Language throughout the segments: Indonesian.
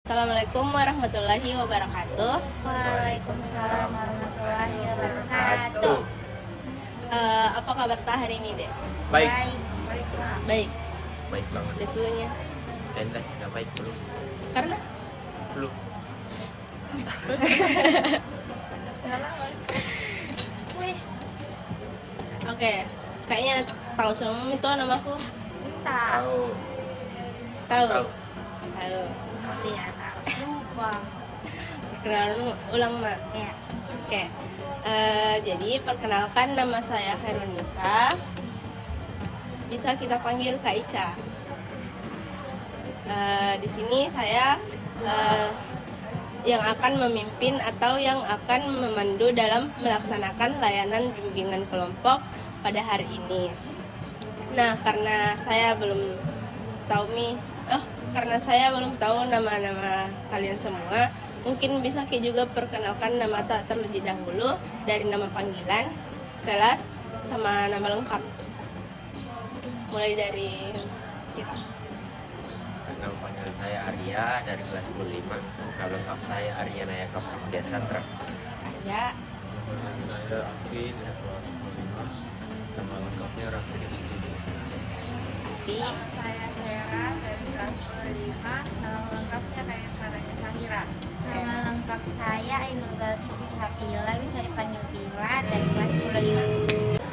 Assalamualaikum warahmatullahi wabarakatuh. Waalaikumsalam warahmatullahi wabarakatuh. Apa kabar Ta hari ini, Dek? Baik. Baik. Baik banget. Lesunya. Tenda sudah baik belum? Karena Belum. Wih, oke. Kayaknya tahu semua itu namaku. tak. Tahu. Tahu. Tahu. Iya, tak. Lupa. Perkenalan ulang, Mak. Ya. Oke. Jadi perkenalkan, nama saya Khairunisa. Bisa kita panggil Kak Ica. Di sini saya yang akan memimpin atau yang akan memandu dalam melaksanakan layanan bimbingan kelompok pada hari ini. Nah, karena saya belum tahu nama-nama kalian semua, mungkin bisa Ki juga perkenalkan nama tak terlebih dahulu dari nama panggilan, kelas, sama nama lengkap. Mulai dari kita. Nama panggilan saya Arya dari kelas 15. Nama lengkap saya Arya Nayaka Pramudia Sastra. Ya, Saya Afin dari kelas 15. Nama lengkapnya Raffi Rizky. Pi, Saya Sarah dari kelas 15. Nama lengkapnya kayak Sarahnya Sahira. Nama lengkap saya Ainul Balkis Sapila, bisa dipanggil Pila, dari kelas 15.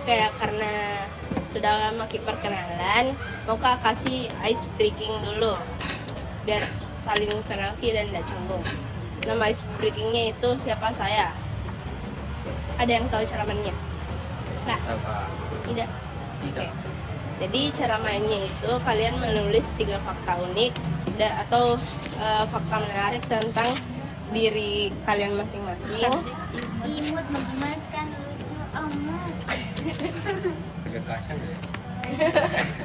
kayak karena sudah lama Ki perkenalan, mau Kak kasih ice breaking dulu biar saling kenal Ki dan tidak canggung. Nama ice breakingnya itu siapa saya? Ada yang tahu cara mainnya? Nggak? Tahu Kak? Tidak? Tidak. Oke. Jadi cara mainnya itu kalian menulis 3 fakta unik atau fakta menarik tentang diri kalian masing-masing. Imut, menggemaskan, lucu, Agak kasar ya.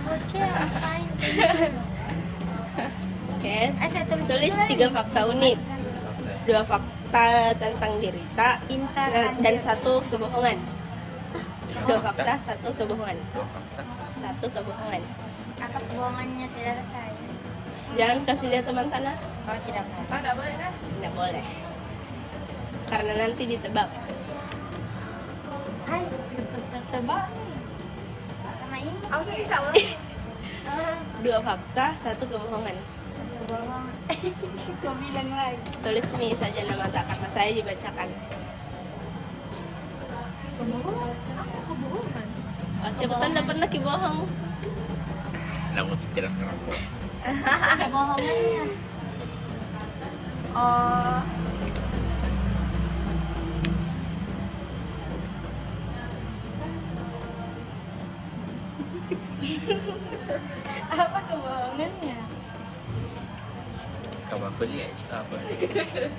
Oke, apain? Oke. Saya tulis Tulis dulu 3 lagi. fakta unik. 2 fakta tentang diri tak Pintar, dan adil. 1 kebohongan. 2 fakta, 1 kebohongan. 2 fakta. 1 kebohongan. Apa kebohongannya tidak ada saya? Jangan kasih lihat teman tanah. Oh, tidak mau. Tidak boleh kan? Tidak boleh. Karena nanti ditebak. Hai, tebak. Karena ini. Aku tidak 2 fakta, 1 kebohongan. Kebohongan. Kau bilang lagi. Tulis Mi saja nama tak karena saya dibacakan. Kebohongan? Apa kebohongan? Oh, siapa tahu dapat lagi bohong. Sedang berpikiran sekarang. Kebohongannya. Oh. Apa kebohongannya? Kamu kuliah juga apa?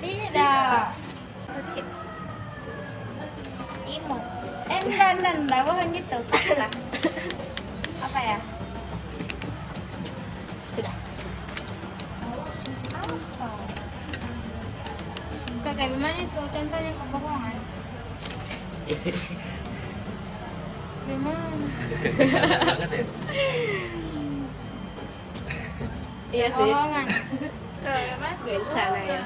Tidak. Imut. Enggak, bohong gitu. Fakta. Apa ya? Sudah. Apa? Kayak gimana itu contohnya kebohongan? Gimana? Banget ya? Iya sih. Kebohongan. Gimana? Bencana ya.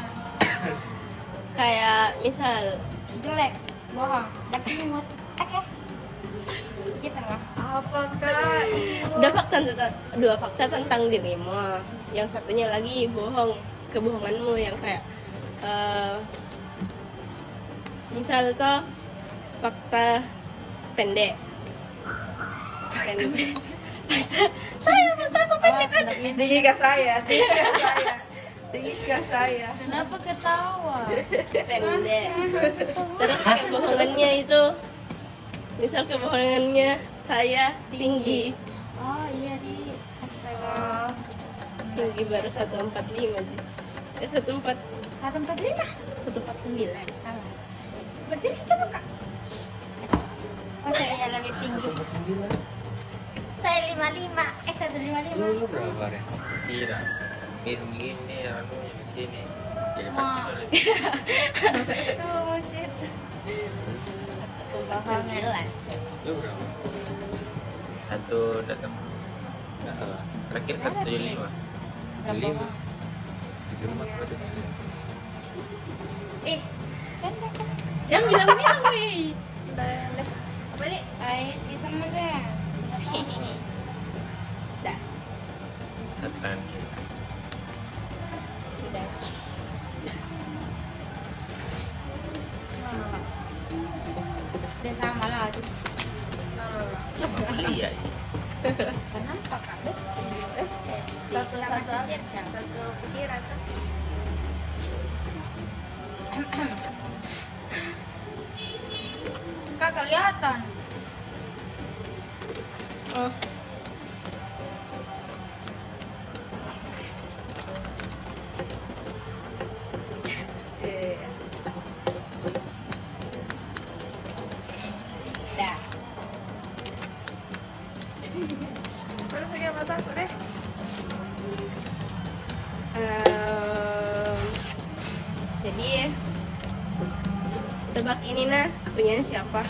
Kayak misal Jelek, bohong, tapi imut. Oke. Gitu lah. Apakah dua fakta tentang dirimu, yang satunya lagi kebohonganmu yang kayak misal tuh fakta pendek saya pendek kan tinggi ke saya Kenapa ketawa? pendek. Terus kebohongannya itu misal kebohongannya saya tinggi Oh iya di astaga. tinggi baru 145 sih. 145 145. Salah. Berdiri coba kak. Oh saya lebih tinggi. Saya 55. 155. Lu berapa ya? Tidak. Gini anu di sini. Jadi Ma. pasti boleh. Susit. 1,9. Lu berapa? 1 datang. Nggak salah. Terakhir kan 75. Gak bohong. di rumah terus. Kan Yang bilang-bilang weh. apa nih? Ayo kita mah deh. Dah, Setan. sudah. Udah sama lah. Iya. Kenapa kak? Satu sisir kan? Satu pikiran tuh. Kak kelihatan. Oh. Dah. Baru pegang mata aku deh. Jadi tebak ini nah punya siapa?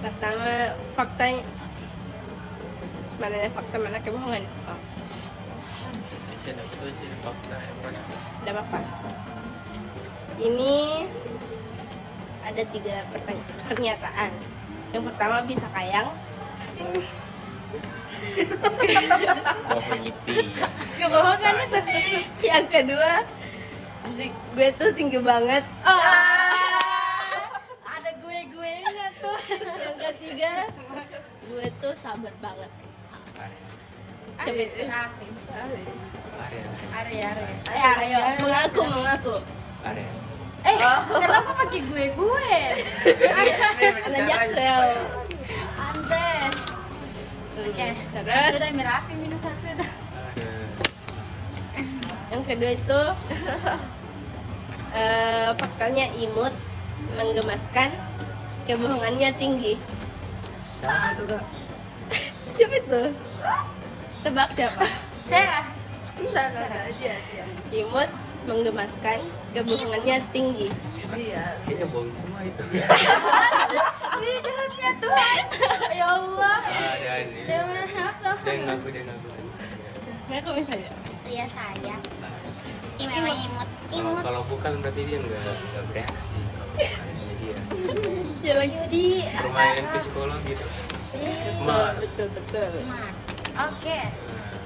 Pertama faktanya mana fakta mana kebohongan? Oh, Bisa aku aja fakta yang mana? udah apa? Ini ada 3 pernyataan. Yang pertama bisa kayang. Oh menyipi. Kebohongan itu. Yang kedua, asik gue tuh tinggi banget. Oh. Ada gue-gue-nya tuh. Yang ketiga, gue tuh sabar banget. Siapa itu? Kenapa? Area. Are. Ayo, mengaku. Area. Kenapa pakai gue? Anak Jaksel. Andes. Oke. Terus Sudah Mirafi minus 1 dah. yang kedua itu faktanya imut, menggemaskan, kebohongannya tinggi. Siapa itu kak? Siapa itu? Tebak siapa? Serah. Enggak aja. Imut, menggemaskan, kebohongannya tinggi. Kayaknya bohong semua itu. Wih, jahatnya Tuhan. Ya Allah. Ada ini. Jangan masuk. Dia ngaku. Ngaku misalnya. Iya saya. Kalau kalau bukan berarti dia nggak bereaksi. Kalau bukan ini dia. Ya lagi Di Permainan psikologi itu. Smart. betul. Smart. Oke.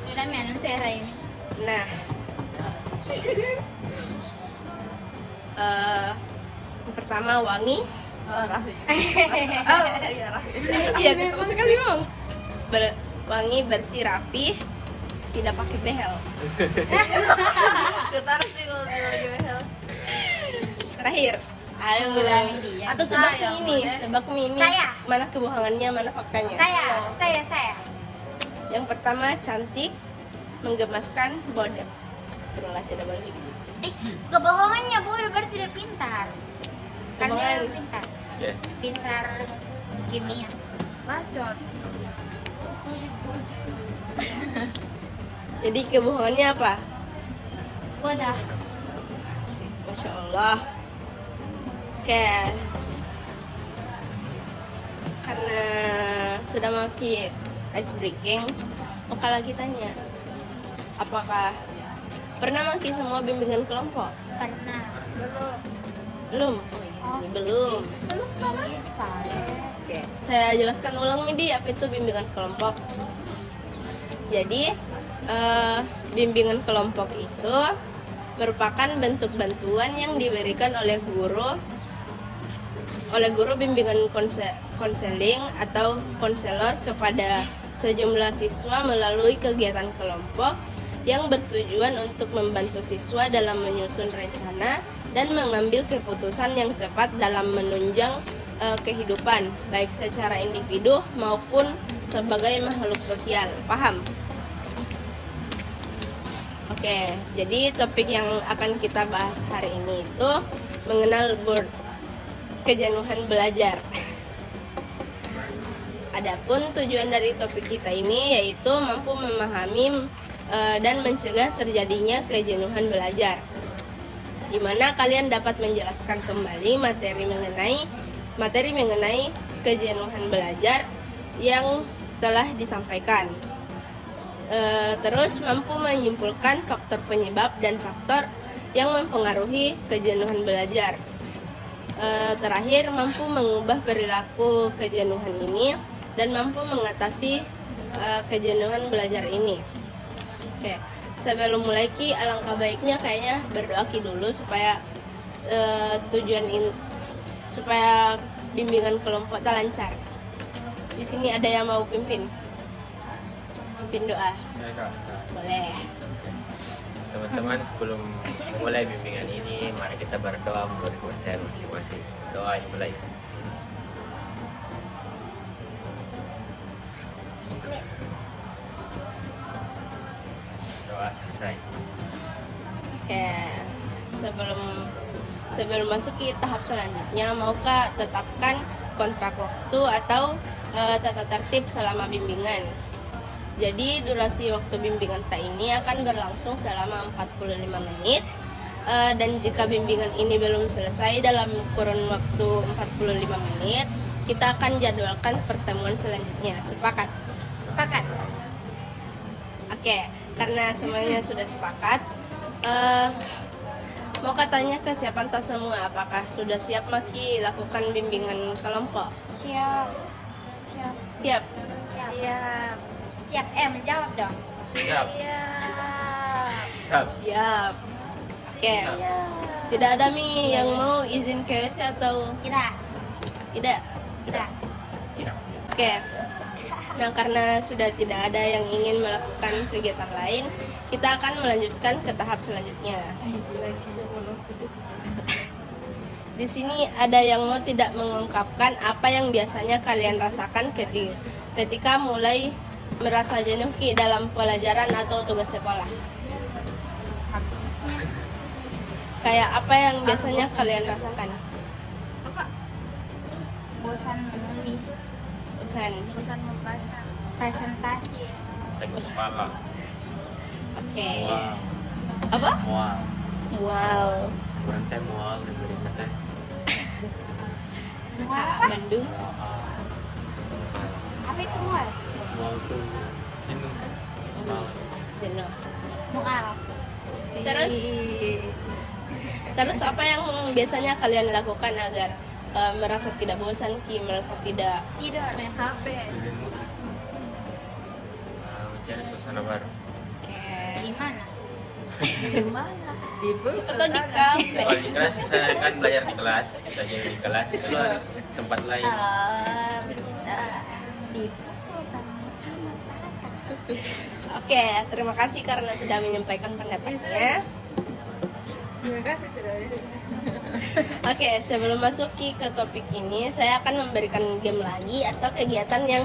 Sudah minum Serah ini. Nah, yang pertama wangi. Iya, betul sekali bang. Wangi, bersih, rapi, tidak pakai behel. Getar sih kalau lagi behel. Terakhir, ayo. Gulami dia. Atau tebak ini. Saya. Mana kebohongannya, mana faktanya? Saya. Yang pertama cantik, menggemaskan, bodoh. Astagfirullah, tidak boleh begitu. Kebohongannya bodoh berarti dia pintar. Kan dia Kebohongan. pintar. Ya. Pintar kimia. Bacot. Jadi kebohongannya apa? Bodoh. Masya Allah. Oke. Karena sudah maki ice breaking, maka lagi tanya, apakah pernah maki semua bimbingan kelompok? Pernah. Belum. Belum. Iya, dipakai. Oke. Saya jelaskan ulang Midi apa itu bimbingan kelompok. Jadi bimbingan kelompok itu merupakan bentuk bantuan yang diberikan oleh guru bimbingan konseling atau konselor kepada sejumlah siswa melalui kegiatan kelompok yang bertujuan untuk membantu siswa dalam menyusun rencana dan mengambil keputusan yang tepat dalam menunjang kehidupan baik secara individu maupun sebagai makhluk sosial. Paham? Oke, jadi topik yang akan kita bahas hari ini itu mengenal kejenuhan belajar. Adapun tujuan dari topik kita ini yaitu mampu memahami dan mencegah terjadinya kejenuhan belajar, di mana kalian dapat menjelaskan kembali materi mengenai kejenuhan belajar yang telah disampaikan. Terus mampu menyimpulkan faktor penyebab dan faktor yang mempengaruhi kejenuhan belajar. Terakhir, mampu mengubah perilaku kejenuhan ini dan mampu mengatasi kejenuhan belajar ini. Oke, sebelum mulai Ki, alangkah baiknya kayaknya berdoa Ki dulu supaya supaya bimbingan kelompok tak lancar. Di sini ada yang mau pimpin doa, Ya, Kak. boleh. Teman-teman, sebelum memulai bimbingan ini, mari kita berdoa memberi konsen masing-masing. Doa yang mulai. Doa selesai. Oke, sebelum masuk ke tahap selanjutnya, maukah tetapkan kontrak waktu atau tata tertib selama bimbingan? Jadi durasi waktu bimbingan kita ini akan berlangsung selama 45 menit. Dan jika bimbingan ini belum selesai dalam kurun waktu 45 menit, kita akan jadwalkan pertemuan selanjutnya. Sepakat? Sepakat. Oke, karena semuanya sudah sepakat, mau katanya ke siapa entah semua, apakah sudah siap Maki lakukan bimbingan kelompok? Siap. Siap. Siap? Siap. Siap. Menjawab dong. Siap. Siap. Siap. Siap. Oke, tidak ada Mi yang mau izin ke WC atau Tidak. tidak? Tidak. Tidak. Oke. Nah, karena sudah tidak ada yang ingin melakukan kegiatan lain, kita akan melanjutkan ke tahap selanjutnya. Di sini ada yang mau tidak mengungkapkan apa yang biasanya kalian rasakan ketika mulai merasa jenuh Ki dalam pelajaran atau tugas sekolah. Kayak apa yang biasanya kalian rasakan? Bosan menulis. Bosan. Bosan membaca. Presentasi. Sakit kepala. Oke. Mual. Apa? Mual. Wow. Kurang teh mual diberi teh. Mual apa? Bandung. Mual. Apa itu mual? Mual tuh jenuh. Males. Jenuh. Mual. Terus apa yang biasanya kalian lakukan agar merasa tidak bosan Ki, merasa tidak Tidur. Main HP. Dengerin musik. Mencari suasana baru. Di mana? siapa tahu di kafe? Kalau di kelas kita kan belajar di kelas, kita jadi di kelas keluar tempat lain. Bisa. Di Oke, terima kasih karena sudah menyampaikan pendapatnya. Terima kasih sudah. Oke, sebelum masuk ke topik ini, saya akan memberikan game lagi atau kegiatan yang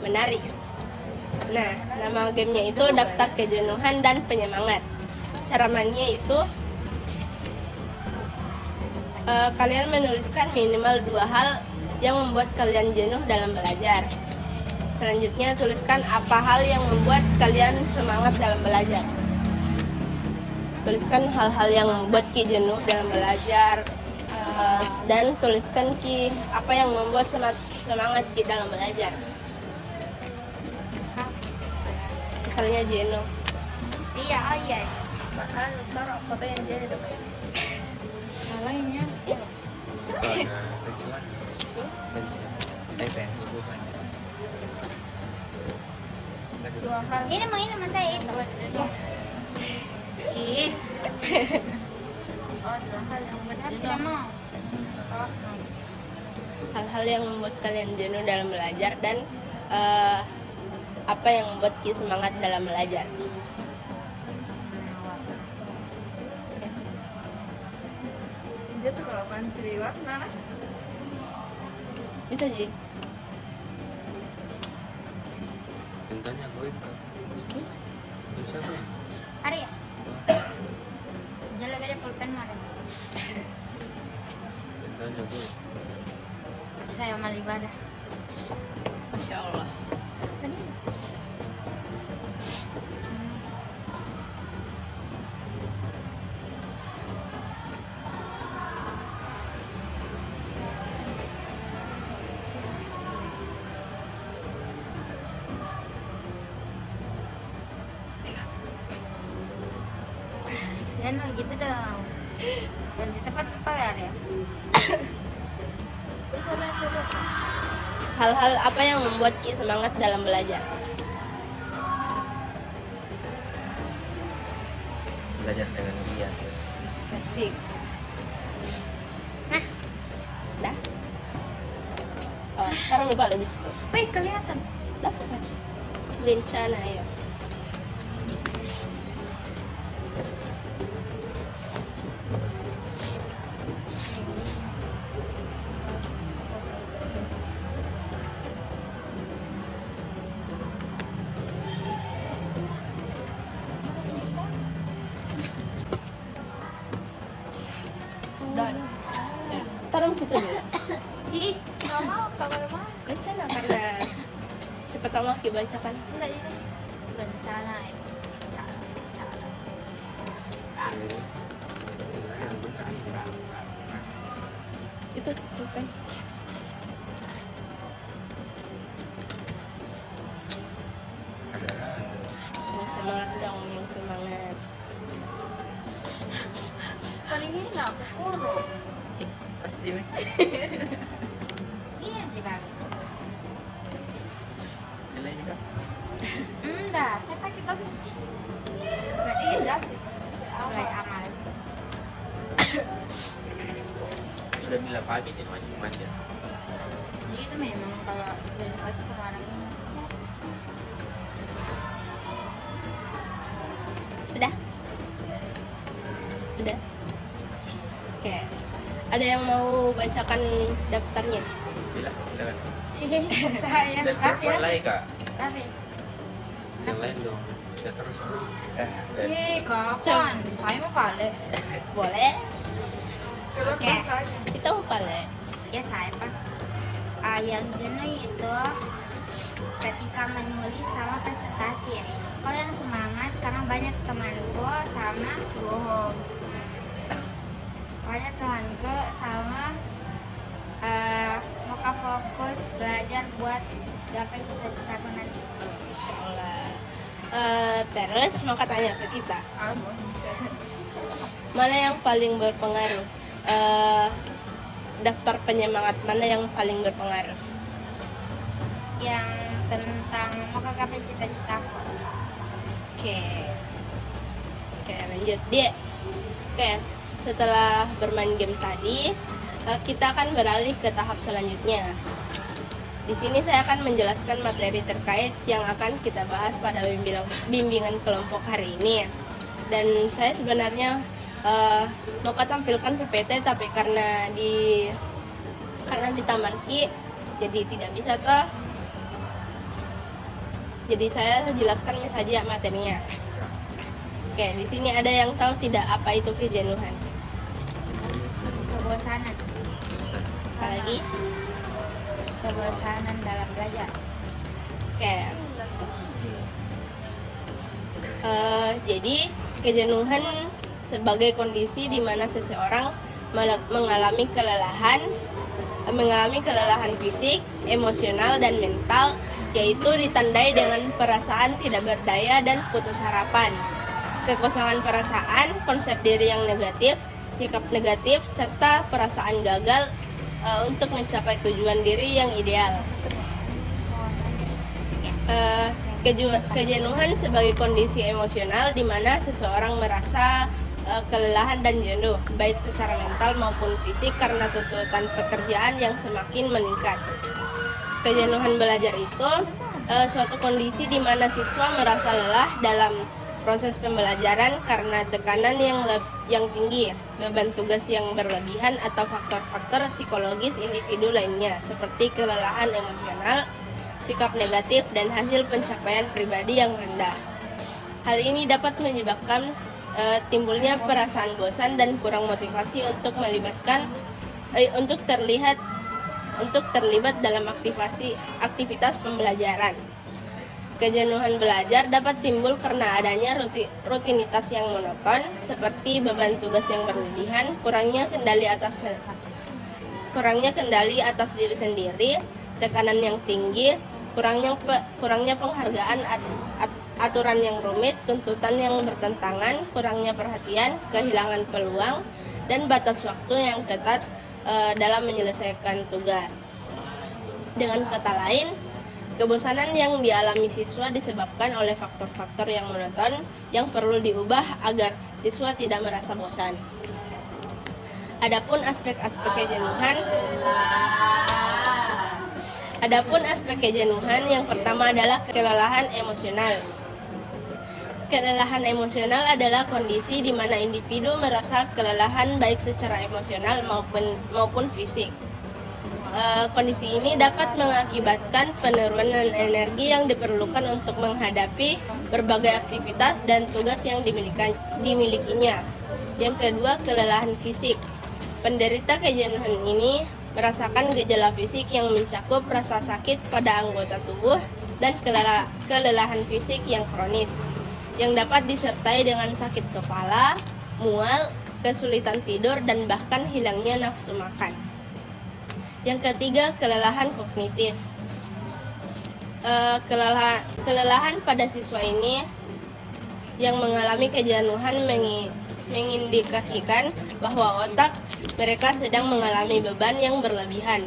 menarik. Nah, nama gamenya itu Daftar Kejenuhan dan Penyemangat. Cara mainnya itu kalian menuliskan minimal 2 hal yang membuat kalian jenuh dalam belajar. Selanjutnya tuliskan apa hal yang membuat kalian semangat dalam belajar. Tuliskan hal-hal yang membuat Ki jenuh dalam belajar, dan tuliskan Ki apa yang membuat semangat Ki dalam belajar. Misalnya jenuh. Iya, oh iya. Foto yang jenuh. Salahnya. Karena tujuan. Pensiun. PS bukan. Ini mah saya itu. Yes. Ih. Tidak mau. Hal-hal yang membuat kalian jenuh dalam belajar dan apa yang membuat Ki semangat dalam belajar. Dia tuh kalau pantri warna Bisa Ji? Contohnya gue itu. Bisa gue. Hari ya? Jalan beda pulpen mana? Contohnya gue. Saya amal ibadah. Masya Allah. Jangan gitu dong. Dan di tempat-tempat ya. Hal-hal apa yang membuat Ki semangat dalam belajar? Belajar dengan dia. Asik. Nah, Dah. Oh, sekarang lupa lagi situ. wih kelihatan. Dapat mas. Lencana ya. Dan taruh situ dulu. Ih, nggak mau kamar mah. Lencana karena siapa tahu Ki bacakan. Enggak ini. Bencana ya. Bencana. Itu bukan. Yang semangat dong, yang semangat. Paling enak, puro. Pasti nih. Iya juga. Nilai juga. Enggak, saya pakai bagus sih. Iya, jadi. Sesuai amal. Sudah bilang pagi jadi macam-macam. Itu memang kalau sudah dapat sekarang ini saya Sudah? Sudah? Oke. Ada yang mau bacakan daftarnya? Bilang, silakan. saya Dan Raffi mulai kak. Raffi. Yang lain dong. Ya terus. Dan Ih, kapan? Saya mau balik. Boleh? Kalau Oke. saya. Kita mau balik. Ya saya pak. Yang jenuh itu ketika menulis sama presentasi ya. Kalau yang semangat karena banyak temanku sama Bohong. banyak temanku sama mau fokus belajar buat gapai cita-citaku nanti. Insyaallah. Terus mau tanya ke kita, Bisa. mana yang paling berpengaruh? Daftar penyemangat mana yang paling berpengaruh? Yang tentang mau gapai cita-citaku. Oke. Oke, lanjut. Dia. Oke, setelah bermain game tadi, kita akan beralih ke tahap selanjutnya. Di sini saya akan menjelaskan materi terkait yang akan kita bahas pada bimbingan kelompok hari ini. Dan saya sebenarnya mau tampilkan PPT, tapi karena di Taman Ki, jadi tidak bisa toh. Jadi saya jelaskan saja materinya. Oke, di sini ada yang tahu tidak apa itu kejenuhan? Kebosanan. Apalagi? Kebosanan dalam belajar. Oke. Jadi kejenuhan sebagai kondisi di mana seseorang mengalami kelelahan fisik, emosional, dan mental, yaitu ditandai dengan perasaan tidak berdaya dan putus harapan, kekosongan perasaan, konsep diri yang negatif, sikap negatif, serta perasaan gagal untuk mencapai tujuan diri yang ideal. Kejenuhan sebagai kondisi emosional di mana seseorang merasa kelelahan dan jenuh, baik secara mental maupun fisik karena tuntutan pekerjaan yang semakin meningkat. Kejenuhan belajar itu suatu kondisi di mana siswa merasa lelah dalam proses pembelajaran karena tekanan yang tinggi, beban tugas yang berlebihan, atau faktor-faktor psikologis individu lainnya seperti kelelahan emosional, sikap negatif, dan hasil pencapaian pribadi yang rendah. Hal ini dapat menyebabkan timbulnya perasaan bosan dan kurang motivasi untuk terlibat dalam aktivitas pembelajaran. Kejenuhan belajar dapat timbul karena adanya rutinitas yang monoton, seperti beban tugas yang berlebihan, kurangnya kendali atas diri sendiri, tekanan yang tinggi, kurangnya penghargaan aturan yang rumit, tuntutan yang bertentangan, kurangnya perhatian, kehilangan peluang, dan batas waktu yang ketat dalam menyelesaikan tugas. Dengan kata lain, kebosanan yang dialami siswa disebabkan oleh faktor-faktor yang monoton yang perlu diubah agar siswa tidak merasa bosan. Adapun aspek-aspek kejenuhan yang pertama adalah kelelahan emosional. Kelelahan emosional adalah kondisi di mana individu merasa kelelahan baik secara emosional maupun fisik. Kondisi ini dapat mengakibatkan penurunan energi yang diperlukan untuk menghadapi berbagai aktivitas dan tugas yang dimilikinya. Yang kedua, kelelahan fisik. Penderita kejenuhan ini merasakan gejala fisik yang mencakup rasa sakit pada anggota tubuh dan kelelahan fisik yang kronis, yang dapat disertai dengan sakit kepala, mual, kesulitan tidur, dan bahkan hilangnya nafsu makan. Yang ketiga, kelelahan kognitif. Kelelahan pada siswa ini yang mengalami kejenuhan mengindikasikan bahwa otak mereka sedang mengalami beban yang berlebihan.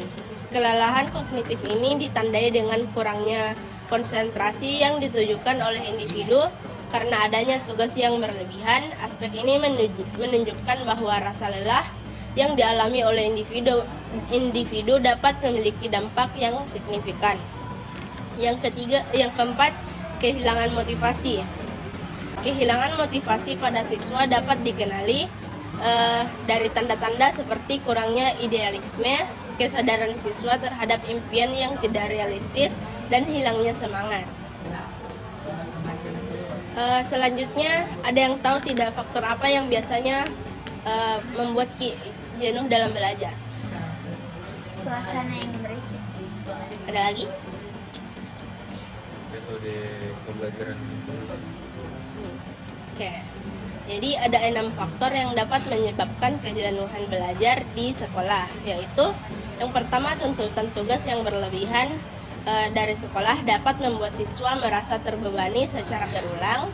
Kelelahan kognitif ini ditandai dengan kurangnya konsentrasi yang ditujukan oleh individu karena adanya tugas yang berlebihan. Aspek ini menunjukkan bahwa rasa lelah yang dialami oleh individu dapat memiliki dampak yang signifikan. Yang keempat, kehilangan motivasi. Kehilangan motivasi pada siswa dapat dikenali dari tanda-tanda seperti kurangnya idealisme, kesadaran siswa terhadap impian yang tidak realistis, dan hilangnya semangat. Selanjutnya, ada yang tahu tidak faktor apa yang biasanya membuat jenuh dalam belajar? Suasana yang berisik. Ada lagi? Metode pembelajaran. Oke. Jadi ada 6 faktor yang dapat menyebabkan kejenuhan belajar di sekolah, yaitu yang pertama, tuntutan tugas yang berlebihan dari sekolah dapat membuat siswa merasa terbebani secara berulang,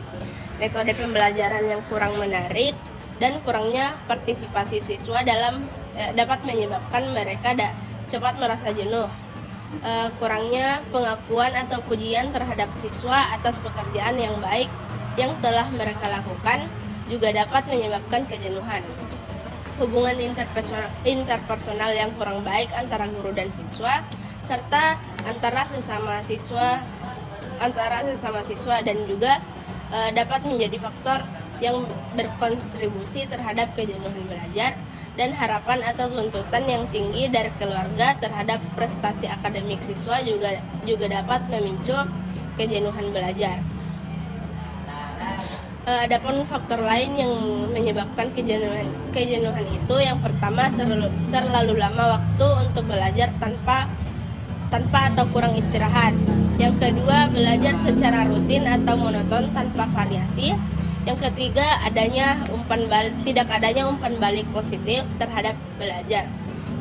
metode pembelajaran yang kurang menarik, dan kurangnya partisipasi siswa dapat menyebabkan mereka cepat merasa jenuh. Kurangnya pengakuan atau pujian terhadap siswa atas pekerjaan yang baik yang telah mereka lakukan juga dapat menyebabkan kejenuhan. Hubungan interpersonal yang kurang baik antara guru dan siswa, serta antara sesama siswa dan juga dapat menjadi faktor yang berkontribusi terhadap kejenuhan belajar, dan harapan atau tuntutan yang tinggi dari keluarga terhadap prestasi akademik siswa juga dapat memicu kejenuhan belajar. Adapun faktor lain yang menyebabkan kejenuhan itu, yang pertama, terlalu lama waktu untuk belajar tanpa atau kurang istirahat. Yang kedua, belajar secara rutin atau monoton tanpa variasi. Yang ketiga, tidak adanya umpan balik positif terhadap belajar.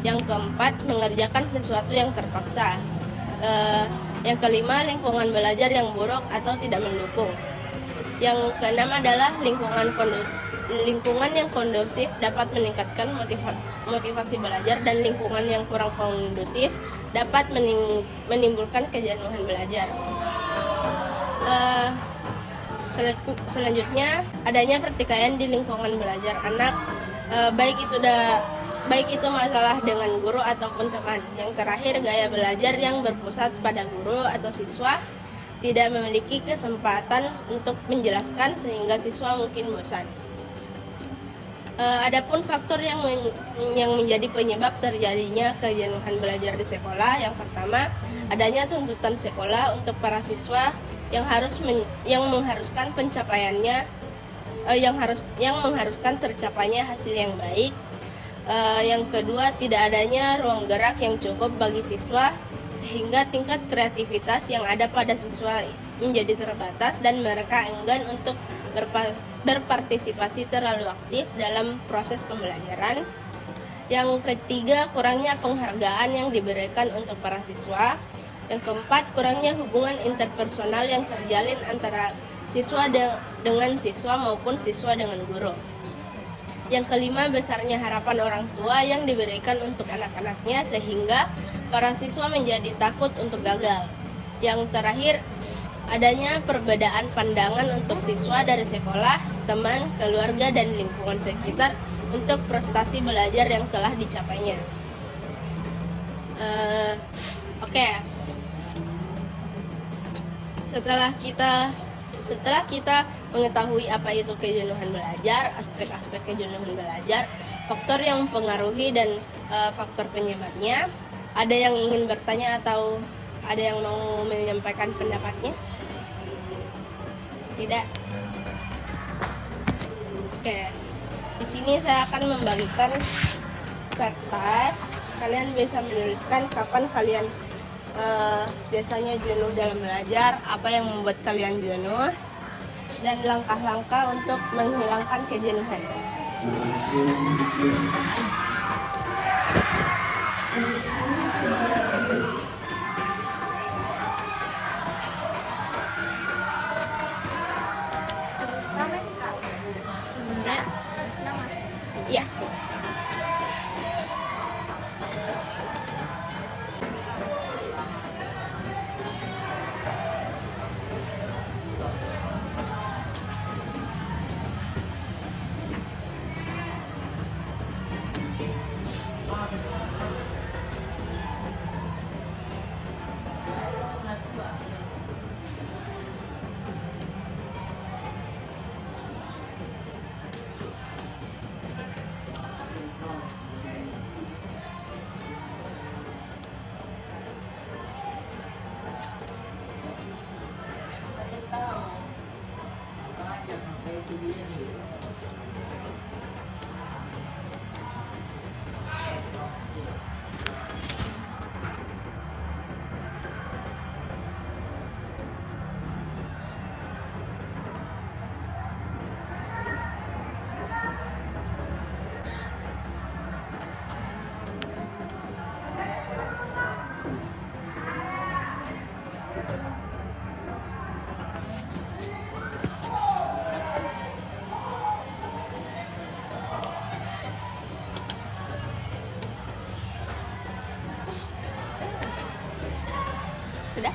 Yang keempat, mengerjakan sesuatu yang terpaksa. Yang kelima, lingkungan belajar yang buruk atau tidak mendukung. Yang keenam adalah lingkungan yang kondusif dapat meningkatkan motivasi belajar, dan lingkungan yang kurang kondusif dapat menimbulkan kejenuhan belajar. Selanjutnya, adanya pertikaian di lingkungan belajar anak, baik itu masalah dengan guru ataupun teman. Yang terakhir, gaya belajar yang berpusat pada guru atau siswa tidak memiliki kesempatan untuk menjelaskan sehingga siswa mungkin bosan. Adapun faktor yang menjadi penyebab terjadinya kejenuhan belajar di sekolah, yang pertama, adanya tuntutan sekolah untuk para siswa yang mengharuskan tercapainya hasil yang baik. Yang kedua, tidak adanya ruang gerak yang cukup bagi siswa sehingga tingkat kreativitas yang ada pada siswa menjadi terbatas dan mereka enggan untuk berpartisipasi terlalu aktif dalam proses pembelajaran. Yang ketiga, kurangnya penghargaan yang diberikan untuk para siswa. Yang keempat, kurangnya hubungan interpersonal yang terjalin antara dengan siswa maupun siswa dengan guru. Yang kelima, besarnya harapan orang tua yang diberikan untuk anak-anaknya sehingga para siswa menjadi takut untuk gagal. Yang terakhir, adanya perbedaan pandangan untuk siswa dari sekolah, teman, keluarga, dan lingkungan sekitar untuk prestasi belajar yang telah dicapainya. Oke. Setelah kita mengetahui apa itu kejenuhan belajar, aspek-aspek kejenuhan belajar, faktor yang mempengaruhi dan faktor penyebabnya, ada yang ingin bertanya atau ada yang mau menyampaikan pendapatnya? Tidak. Oke. Di sini saya akan membagikan kertas. Kalian bisa menuliskan kapan kalian biasanya jenuh dalam belajar, apa yang membuat kalian jenuh, dan langkah-langkah untuk menghilangkan kejenuhan. Terus nama nih Kak? Ya. Terus nama? Iya. Sudah?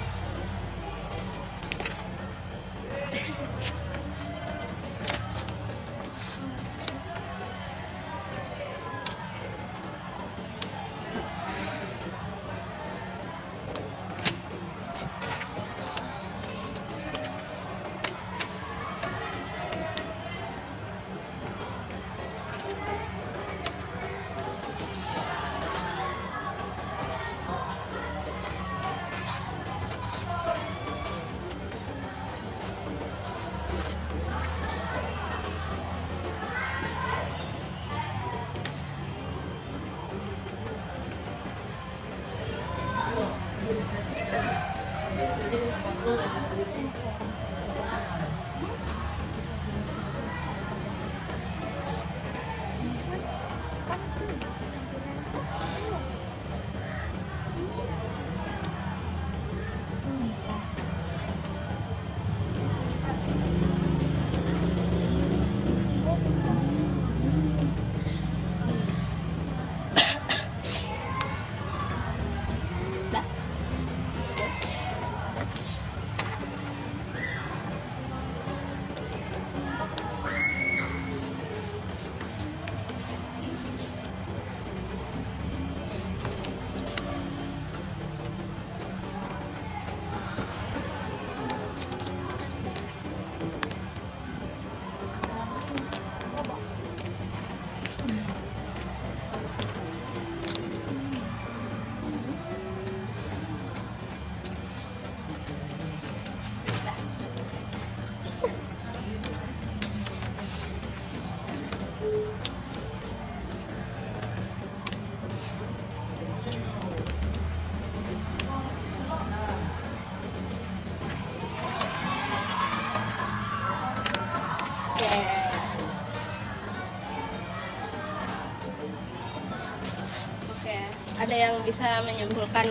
Oke, ada yang bisa menyimpulkan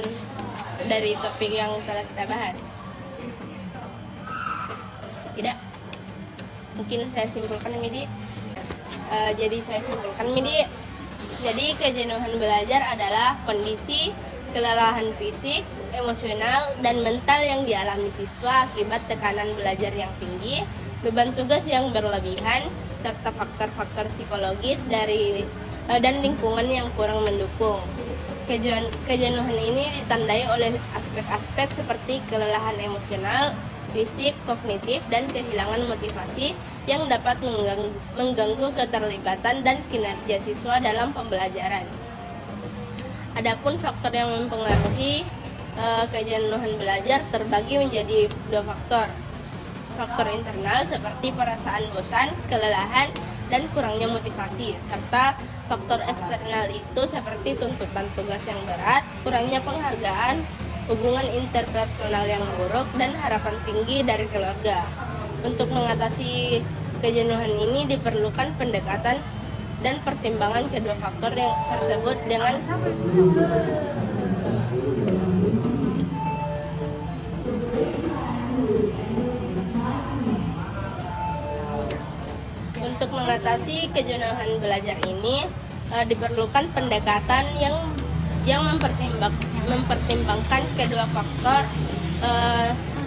dari topik yang telah kita bahas? Tidak? Mungkin saya simpulkan Midi. Jadi saya simpulkan Midi. Jadi kejenuhan belajar adalah kondisi kelelahan fisik, emosional, dan mental yang dialami siswa akibat tekanan belajar yang tinggi, beban tugas yang berlebihan, serta faktor-faktor psikologis dan lingkungan yang kurang mendukung. Kejenuhan ini ditandai oleh aspek-aspek seperti kelelahan emosional, fisik, kognitif, dan kehilangan motivasi yang dapat mengganggu keterlibatan dan kinerja siswa dalam pembelajaran. Adapun faktor yang mempengaruhi kejenuhan belajar terbagi menjadi 2 faktor. Faktor internal seperti perasaan bosan, kelelahan, dan kurangnya motivasi, serta faktor eksternal itu seperti tuntutan tugas yang berat, kurangnya penghargaan, hubungan interpersonal yang buruk, dan harapan tinggi dari keluarga. Untuk mengatasi kejenuhan ini diperlukan pendekatan dan pertimbangan kedua faktor yang tersebut dengan Untuk mengatasi kejenuhan belajar ini diperlukan pendekatan yang mempertimbangkan kedua faktor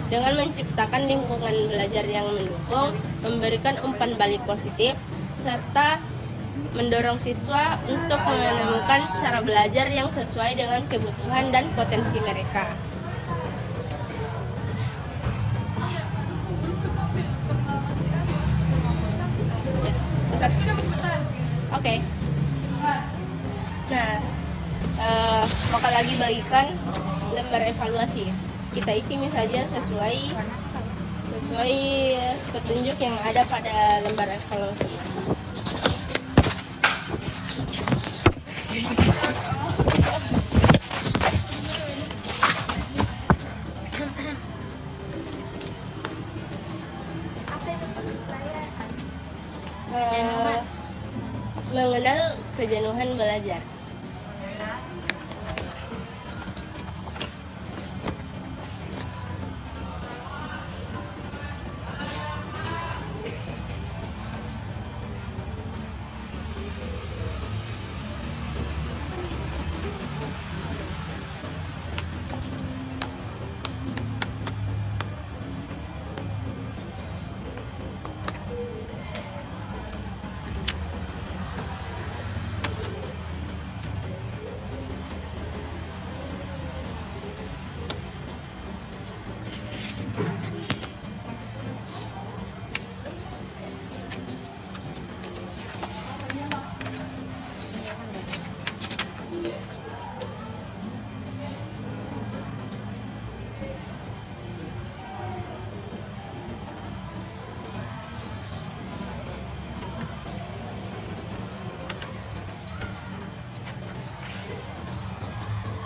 dengan menciptakan lingkungan belajar yang mendukung, memberikan umpan balik positif, serta mendorong siswa untuk menemukan cara belajar yang sesuai dengan kebutuhan dan potensi mereka. Oke. Nah, maka lagi bagikan lembar evaluasi. Kita isi saja sesuai petunjuk yang ada pada lembar evaluasi. Mengenal kejenuhan belajar.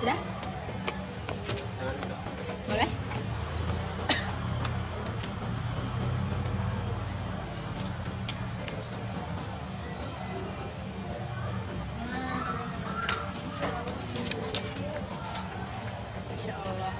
Udah? Boleh? Insya Allah.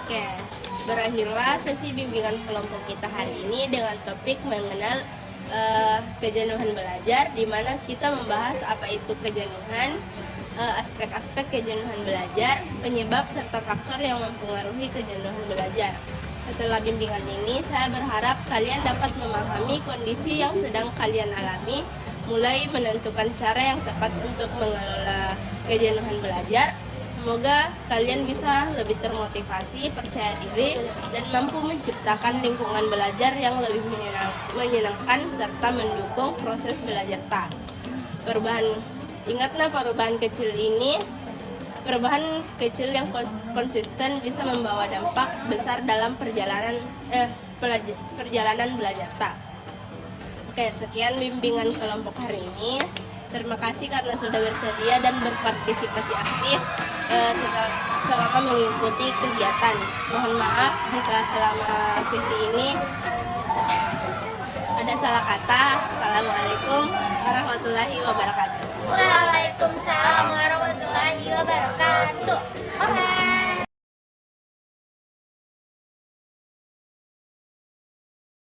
Oke, berakhirlah sesi bimbingan kelompok kita hari ini dengan topik mengenal kejenuhan belajar, di mana kita membahas apa itu kejenuhan, aspek-aspek kejenuhan belajar, penyebab serta faktor yang mempengaruhi kejenuhan belajar. Setelah bimbingan ini, saya berharap kalian dapat memahami kondisi yang sedang kalian alami, mulai menentukan cara yang tepat untuk mengelola kejenuhan belajar. Semoga kalian bisa lebih termotivasi, percaya diri, dan mampu menciptakan lingkungan belajar yang lebih menyenangkan serta mendukung proses belajar tak. Ingatlah perubahan kecil yang konsisten bisa membawa dampak besar dalam perjalanan belajar tak. Oke, sekian bimbingan kelompok hari ini. Terima kasih karena sudah bersedia dan berpartisipasi aktif selama mengikuti kegiatan. Mohon maaf jika selama sesi ini ada salah kata. Assalamualaikum warahmatullahi wabarakatuh. Waalaikumsalam warahmatullahi